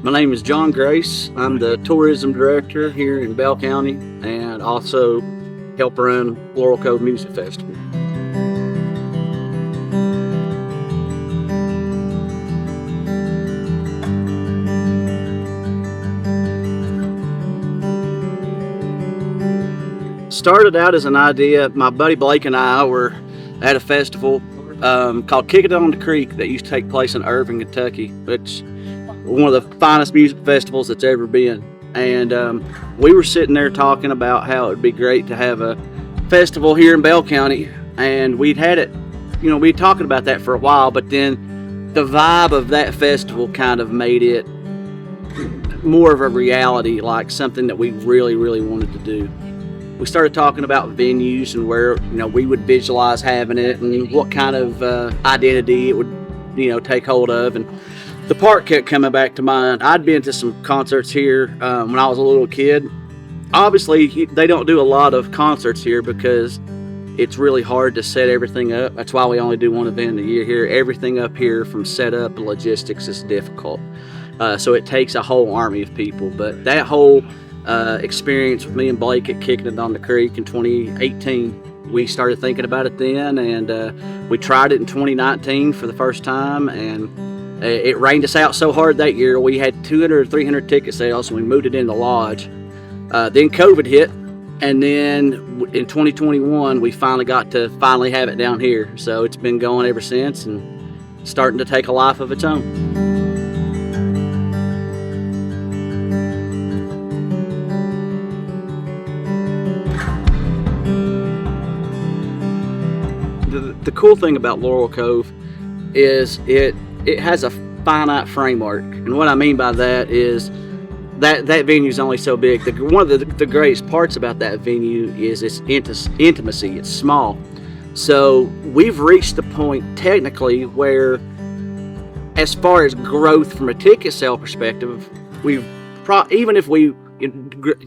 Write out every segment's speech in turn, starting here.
My name is John Grace. I'm the tourism director here in Bell County and also help run Laurel Cove Music Festival. Started out as an idea. My buddy Blake and I were at a festival called Kick It on the Creek that used to take place in Irving, Kentucky, which one of the finest music festivals that's ever been. And we were sitting there talking about how it would be great to have a festival here in Bell County, and we'd had it, we'd talking about that for a while, but then the vibe of that festival kind of made it more of a reality, like something that we really, really wanted to do. We started talking about venues and where we would visualize having it and what kind of identity it would take hold of. And the park kept coming back to mind. I'd been to some concerts here when I was a little kid. Obviously, they don't do a lot of concerts here because it's really hard to set everything up. That's why we only do one event a year here. Everything up here from setup to logistics is difficult. So it takes a whole army of people. But that whole experience with me and Blake at Kicking It on the Creek in 2018, we started thinking about it then, and we tried it in 2019 for the first time, and it rained us out so hard that year. We had 200 or 300 ticket sales, and we moved it in the lodge. Then COVID hit, and then in 2021 we finally got to have it down here. So it's been going ever since and starting to take a life of its own. The cool thing about Laurel Cove is it has a finite framework, and what I mean by that is that venue is only so big. One of the greatest parts about that venue is its intimacy. It's small, so we've reached the point technically where, as far as growth from a ticket sale perspective, even if we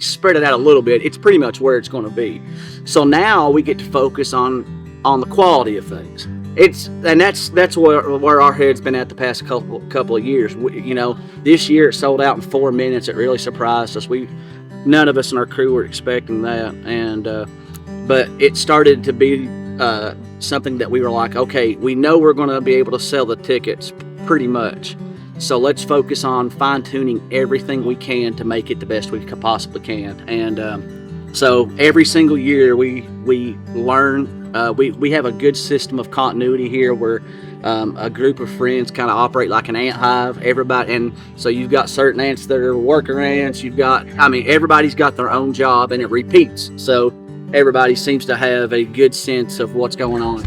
spread it out a little bit, it's pretty much where it's going to be. So now we get to focus on the quality of things. That's where our head's been at the past couple of years. This year it sold out in 4 minutes. It really surprised us. None of us in our crew were expecting that, and but it started to be something that we were like, okay, we know we're going to be able to sell the tickets pretty much. So let's focus on fine-tuning everything we can to make it the best we possibly can. And so every single year we learn. We have a good system of continuity here where a group of friends kind of operate like an ant hive. Everybody, and so you've got certain ants that are worker ants. Everybody's got their own job, and it repeats. So everybody seems to have a good sense of what's going on,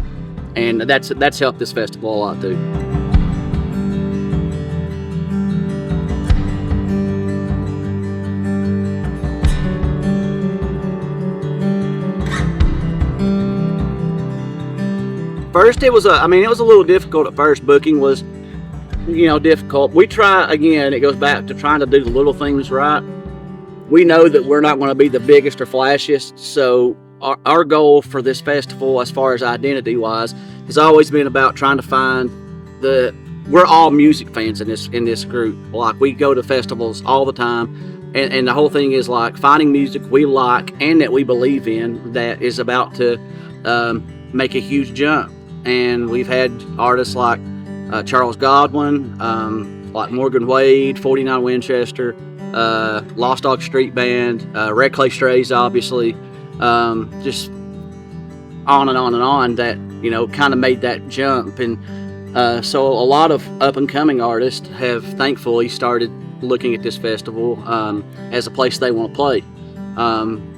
and that's helped this festival a lot too. First, it was a little difficult at first. Booking was, difficult. We try, again, it goes back to trying to do the little things right. We know that we're not going to be the biggest or flashiest, so our goal for this festival, as far as identity-wise, has always been about trying to find we're all music fans in this group. Like, we go to festivals all the time, and the whole thing is like finding music we like and that we believe in that is about to make a huge jump. And we've had artists like Charles Godwin, like Morgan Wade, 49 Winchester, Lost Dog Street Band, Red Clay Strays, obviously, just on and on and on that, kind of made that jump. And so a lot of up-and-coming artists have thankfully started looking at this festival as a place they want to play.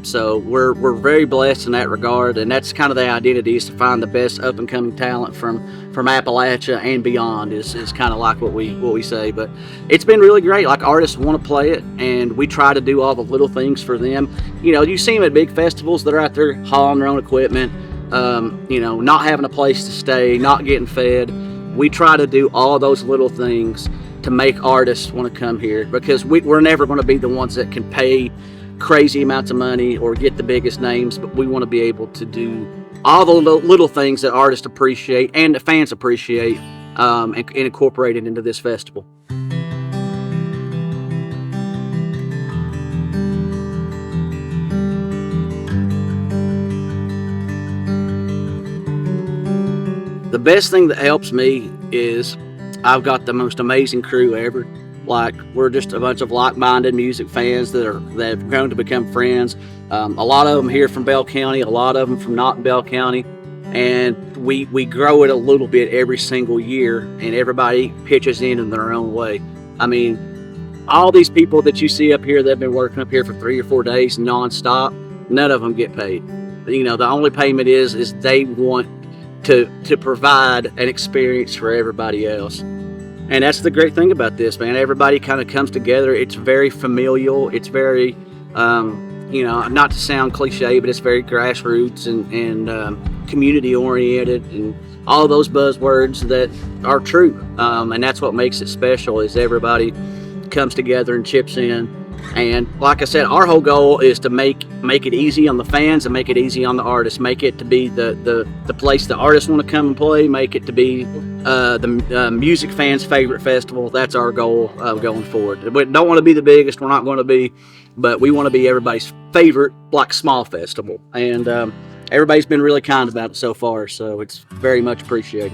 So we're very blessed in that regard, and that's kind of the identity, is to find the best up and coming talent from Appalachia and beyond is kind of like what we say. But it's been really great. Like, artists want to play it, and we try to do all the little things for them. You see them at big festivals that are out there hauling their own equipment, not having a place to stay, not getting fed. We try to do all those little things to make artists want to come here, because we're never going to be the ones that can pay crazy amounts of money or get the biggest names, but we want to be able to do all the little things that artists appreciate and the fans appreciate, and incorporate it into this festival. The best thing that helps me is I've got the most amazing crew ever. Like, we're just a bunch of like-minded music fans that have grown to become friends. A lot of them here from Bell County, a lot of them from not Bell County, and we grow it a little bit every single year, and everybody pitches in their own way. I mean, all these people that you see up here that have been working up here for 3 or 4 days nonstop, none of them get paid. You know, the only payment is they want to provide an experience for everybody else. And that's the great thing about this, man. Everybody kind of comes together. It's very familial. It's very, you know, not to sound cliche, but it's very grassroots and community oriented, and all those buzzwords that are true. And that's what makes it special, is everybody comes together and chips in. And like I said, our whole goal is to make it easy on the fans and make it easy on the artists. Make it to be the place the artists want to come and play. Make it to be the music fans' favorite festival. That's our goal going forward. We don't want to be the biggest. We're not going to be, but we want to be everybody's favorite, like, small festival. And everybody's been really kind about it so far, so it's very much appreciated.